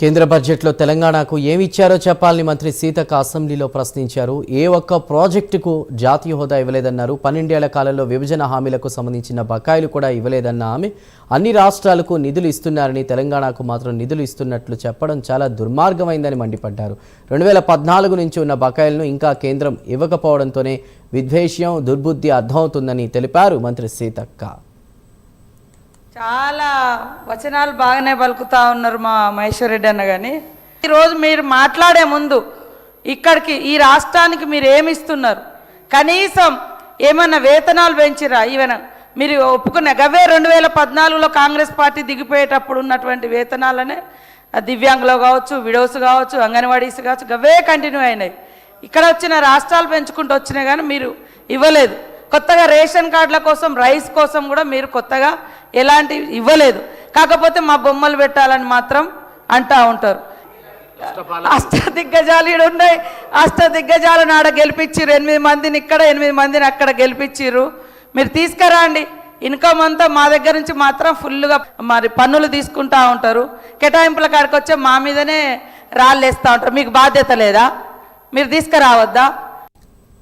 కేంద్ర బడ్జెట్లో తెలంగాణకు ఏమి ఇచ్చారో చెప్పాలని మంత్రి సీతక్క అసెంబ్లీలో ప్రశ్నించారు. ఏ ఒక్క ప్రాజెక్టుకు జాతీయ హోదా ఇవ్వలేదన్నారు. 12 ఏళ్ల కాలంలో విభజన హామీలకు సంబంధించిన బకాయిలు కూడా ఇవ్వలేదన్న ఆమె అన్ని రాష్ట్రాలకు నిధులు ఇస్తున్నారని తెలంగాణకు మాత్రం నిధులు ఇస్తున్నట్లు చెప్పడం చాలా దుర్మార్గమైందని మండిపడ్డారు. 2014 నుంచి ఉన్న బకాయిలను ఇంకా కేంద్రం ఇవ్వకపోవడంతోనే విద్వేషం దుర్బుద్ధి అర్థమవుతుందని తెలిపారు మంత్రి సీతక్క. చాలా వచనాలు బాగానే పలుకుతా ఉన్నారు మా మహేశ్వర్ రెడ్డి అన్న. కానీ ఈరోజు మీరు మాట్లాడే ముందు ఇక్కడికి ఈ రాష్ట్రానికి మీరు ఏమి ఇస్తున్నారు, కనీసం ఏమన్నా వేతనాలు పెంచిరా? ఈవెన్ మీరు ఒప్పుకున్న గవే 2014లో కాంగ్రెస్ పార్టీ దిగిపోయేటప్పుడు ఉన్నటువంటి వేతనాలనే దివ్యాంగులు కావచ్చు, విడోస్ కావచ్చు, అంగన్వాడీస్ కావచ్చు, గవే కంటిన్యూ అయినాయి. ఇక్కడ వచ్చిన రాష్ట్రాలు పెంచుకుంటూ వచ్చినాయి కానీ మీరు ఇవ్వలేదు. కొత్తగా రేషన్ కార్డుల కోసం, రైస్ కోసం కూడా మీరు కొత్తగా ఎలాంటివి ఇవ్వలేదు. కాకపోతే మా బొమ్మలు పెట్టాలని మాత్రం అంటూ ఉంటారు. అష్టదిగ్గజాలు ఇక్కడ ఉన్నాయి. అష్టదిగ్గజాలను ఆడ గెలిపించారు. 8 మందిని ఇక్కడ, 8 మందిని అక్కడ గెలిపించారు. మీరు తీసుకురండి. ఇన్కమ్ అంతా మా దగ్గర నుంచి మాత్రం ఫుల్గా మరి పన్నులు తీసుకుంటూ ఉంటారు. కేటాయింపుల కాడికి వచ్చే మా మీదనే రాళ్ళు వేస్తూ ఉంటారు. మీకు బాధ్యత లేదా? మీరు తీసుకురావద్దా?